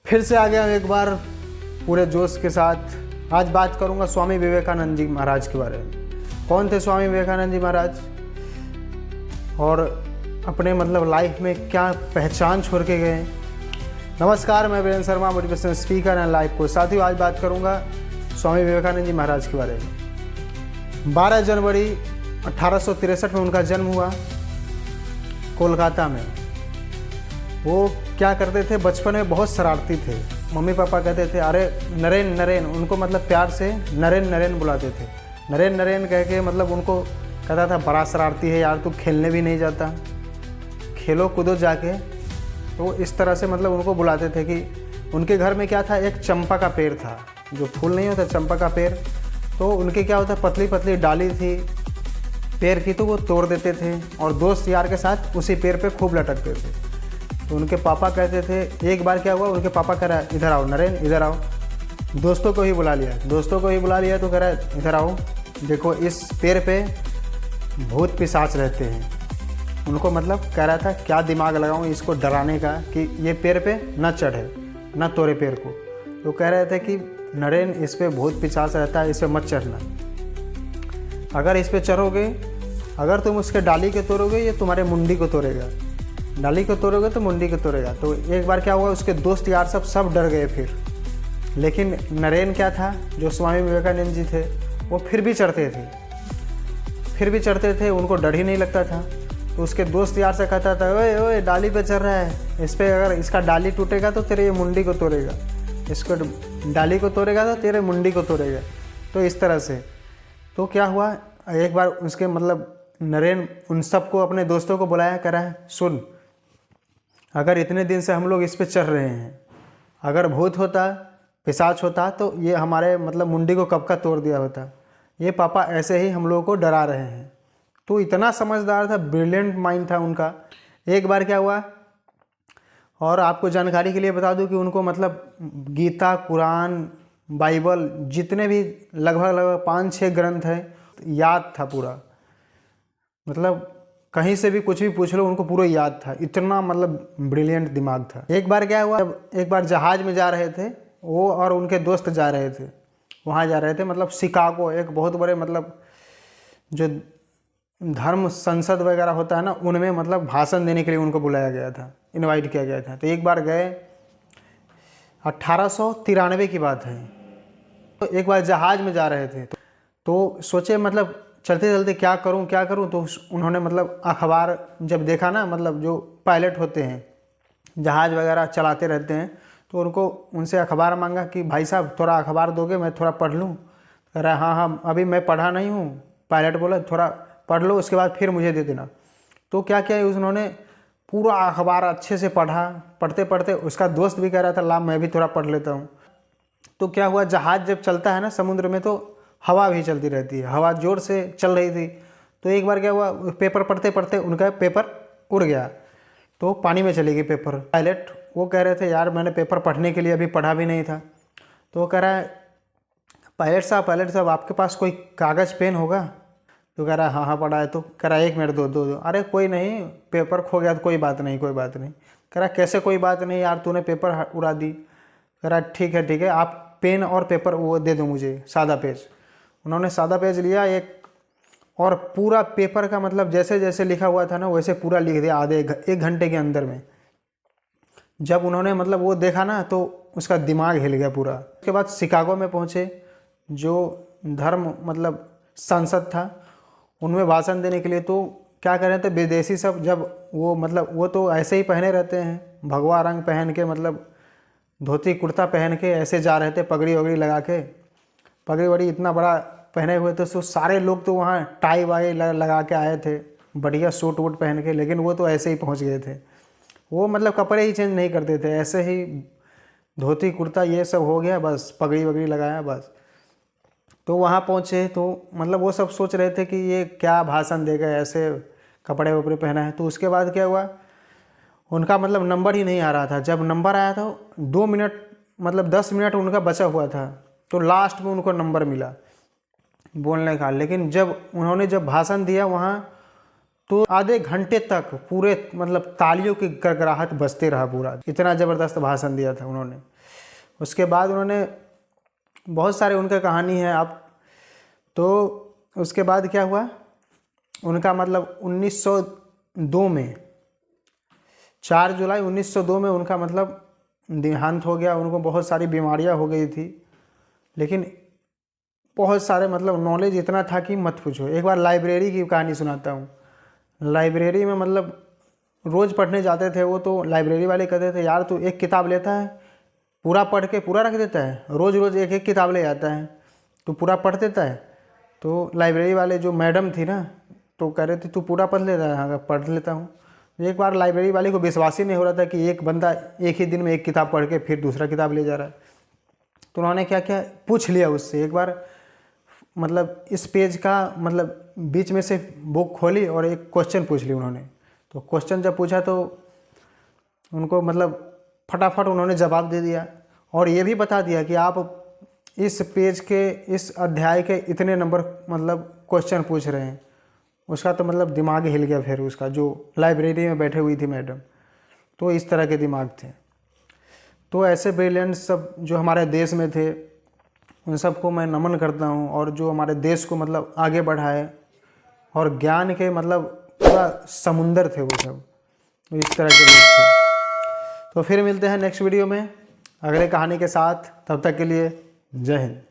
फिर से आ गया एक बार पूरे जोश के साथ। आज बात करूंगा स्वामी विवेकानंद जी महाराज के बारे में। कौन थे स्वामी विवेकानंद जी महाराज और अपने लाइफ में क्या पहचान छोड़ के गए। नमस्कार, मैं Virendra Sharma, motivational speaker and life coach. साथियों, आज बात करूंगा स्वामी विवेकानंद जी महाराज के बारे में। 12 जनवरी 1863 में उनका जन्म हुआ कोलकाता में। वो क्या करते थे, बचपन में बहुत शरारती थे। मम्मी पापा कहते थे अरे नरेन नरेन, उनको प्यार से नरेन नरेन बुलाते थे। नरेन नरेन कह के उनको कहता था बड़ा शरारती है यार, तू खेलने भी नहीं जाता, खेलो कूदो जाके। तो इस तरह से उनको बुलाते थे कि उनके घर में क्या था, एक चंपा का पेड़ था, जो फूल नहीं होता चंपा का पेड़। तो उनके क्या होता, पतली पतली डाली थी पेड़ की, तो वो तोड़ देते थे और दोस्त यार के साथ उसी पेड़ पे खूब लटकते थे। तो उनके पापा कहते थे, एक बार क्या हुआ, उनके पापा कह रहा है इधर आओ नरेन इधर आओ। दोस्तों को ही बुला लिया तो कह रहा है इधर आओ, देखो इस पेड़ पे भूत पिशाच रहते हैं। उनको कह रहा था क्या दिमाग लगाऊं इसको डराने का कि ये पेड़ पे न चढ़े, न तोड़े पेड़ को। तो कह रहे थे कि नरेन इस पे भूत पिशाच रहता है, इस पे मत चढ़ना। अगर इस पे चढ़ोगे, अगर तुम उसके डाली को तोड़ोगे, ये तुम्हारे मुंडी को तोड़ेगा, डाली को तोड़ोगे तो मुंडी को तोड़ेगा। तो एक बार क्या हुआ, उसके दोस्त यार सब डर गए फिर। लेकिन नरेन क्या था, जो स्वामी विवेकानंद जी थे, वो फिर भी चढ़ते थे, उनको डर ही नहीं लगता था। तो उसके दोस्त यार से कहता था ओए ओए डाली पे चढ़ रहा है, इस पे अगर इसका डाली टूटेगा तो तेरे ये मुंडी को तोड़ेगा, इसको डाली को तोड़ेगा तो तेरे मुंडी को तोड़ेगा। तो इस तरह से तो क्या हुआ, एक बार उसके नरेन उन सबको, अपने दोस्तों को बुलाया, कह रहा है सुन, अगर इतने दिन से हम लोग इस पे चढ़ रहे हैं, अगर भूत होता पिशाच होता तो ये हमारे मुंडी को कब का तोड़ दिया होता। ये पापा ऐसे ही हम लोगों को डरा रहे हैं। तो इतना समझदार था, ब्रिलियंट माइंड था उनका। एक बार क्या हुआ, और आपको जानकारी के लिए बता दूं कि उनको गीता, कुरान, बाइबल, जितने भी लगभग 5-6 ग्रंथ हैं याद था पूरा। कहीं से भी कुछ भी पूछ लो, उनको पूरा याद था। इतना ब्रिलियंट दिमाग था। एक बार क्या हुआ, एक बार जहाज में जा रहे थे वो और उनके दोस्त जा रहे थे, वहाँ जा रहे थे शिकागो, एक बहुत बड़े जो धर्म संसद वगैरह होता है ना, उनमें भाषण देने के लिए उनको बुलाया गया था, इनवाइट किया गया था। तो एक बार गए, 1893 की बात है। तो एक बार जहाज में जा रहे थे तो सोचे चलते चलते क्या करूं। तो उन्होंने अखबार जब देखा ना, जो पायलट होते हैं जहाज़ वगैरह चलाते रहते हैं, तो उनसे अखबार मांगा कि भाई साहब थोड़ा अखबार दोगे, मैं थोड़ा पढ़ लूँ। कह रहा हाँ अभी मैं पढ़ा नहीं हूँ। पायलट बोला थोड़ा पढ़ लो, उसके बाद फिर मुझे दे देना। तो क्या किया उन्होंने, पूरा अखबार अच्छे से पढ़ा। पढ़ते पढ़ते उसका दोस्त भी कह रहा था ला मैं भी थोड़ा पढ़ लेता हूँ। तो क्या हुआ, जहाज़ जब चलता है ना समुद्र में, तो हवा भी चलती रहती है, हवा ज़ोर से चल रही थी। तो एक बार क्या हुआ, पेपर पढ़ते पढ़ते उनका पेपर उड़ गया, तो पानी में चली गई पेपर। पायलट वो कह रहे थे यार मैंने पेपर पढ़ने के लिए अभी पढ़ा भी नहीं था। तो वो कह रहा है पायलट साहब आपके पास कोई कागज़ पेन होगा। तो कह रहा है हाँ पढ़ा है। तो कह रहा है 1 मिनट दो। अरे कोई नहीं, पेपर खो गया तो कोई बात नहीं। कह रहा कैसे कोई बात नहीं यार, तूने पेपर उड़ा दी। कह रहा ठीक है, आप पेन और पेपर वो दे दो मुझे, सादा पेज। उन्होंने सादा पेज लिया एक, और पूरा पेपर का जैसे जैसे लिखा हुआ था ना वैसे पूरा लिख दिया आधे 1 घंटे के अंदर में। जब उन्होंने वो देखा ना, तो उसका दिमाग हिल गया पूरा। उसके बाद शिकागो में पहुँचे, जो धर्म संसद था, उनमें भाषण देने के लिए। तो क्या कर रहे थे विदेशी सब, जब वो वो तो ऐसे ही पहने रहते हैं, भगवा रंग पहन के, धोती कुर्ता पहन के ऐसे जा रहे थे, पगड़ी वगड़ी लगा के, पगड़ी वगड़ी इतना बड़ा पहने हुए थे। तो सारे लोग तो वहाँ टाई वाई लगा के आए थे, बढ़िया सूट वूट पहन के, लेकिन वो तो ऐसे ही पहुँच गए थे। वो कपड़े ही चेंज नहीं करते थे, ऐसे ही धोती कुर्ता ये सब हो गया, बस पगड़ी वगड़ी लगाया बस। तो वहाँ पहुँचे तो वो सब सोच रहे थे कि ये क्या भाषण देगा, ऐसे कपड़े वपड़े पहना है। तो उसके बाद क्या हुआ, उनका नंबर ही नहीं आ रहा था। जब नंबर आया था 2 मिनट 10 मिनट उनका बचा हुआ था, तो लास्ट में उनको नंबर मिला बोलने का। लेकिन जब उन्होंने भाषण दिया वहाँ, तो आधे घंटे तक पूरे मतलब तालियों की गड़गड़ाहट बजते रहा पूरा। इतना ज़बरदस्त भाषण दिया था उन्होंने। उसके बाद उन्होंने बहुत सारे उनका कहानी है आप, तो उसके बाद क्या हुआ उनका मतलब 1902 में 4 जुलाई 1902 में उनका मतलब देहांत हो गया। उनको बहुत सारी बीमारियां हो गई थी, लेकिन बहुत सारे मतलब नॉलेज इतना था कि मत पूछो। एक बार लाइब्रेरी की कहानी सुनाता हूँ। लाइब्रेरी में मतलब रोज़ पढ़ने जाते थे वो, तो लाइब्रेरी वाले कहते थे यार तू एक किताब लेता है पूरा पढ़ के पूरा रख देता है, रोज़ रोज़ एक एक किताब ले जाता है, तो पूरा पढ़ देता है। तो लाइब्रेरी वाले जो मैडम थी ना, तो कह रहे थे तू पूरा पढ़ लेता है? हाँ पढ़ लेता हूँ। एक बार लाइब्रेरी वाले को विश्वास ही नहीं हो रहा था कि एक बंदा एक ही दिन में एक किताब पढ़ के फिर दूसरा किताब ले जा रहा है। तो उन्होंने क्या क्या पूछ लिया उससे, एक बार मतलब इस पेज का मतलब बीच में से बुक खोली और एक क्वेश्चन पूछ ली उन्होंने। तो क्वेश्चन जब पूछा तो उनको मतलब फटाफट उन्होंने जवाब दे दिया और ये भी बता दिया कि आप इस पेज के इस अध्याय के इतने नंबर मतलब क्वेश्चन पूछ रहे हैं। उसका तो मतलब दिमाग हिल गया फिर उसका, जो लाइब्रेरी में बैठे हुई थी मैडम। तो इस तरह के दिमाग थे। तो ऐसे ब्रिलियंट सब जो हमारे देश में थे उन सबको मैं नमन करता हूँ, और जो हमारे देश को मतलब आगे बढ़ाए और ज्ञान के मतलब पूरा समुंदर थे वो सब, तो इस तरह के लोग थे। तो फिर मिलते हैं नेक्स्ट वीडियो में अगले कहानी के साथ। तब तक के लिए जय हिंद।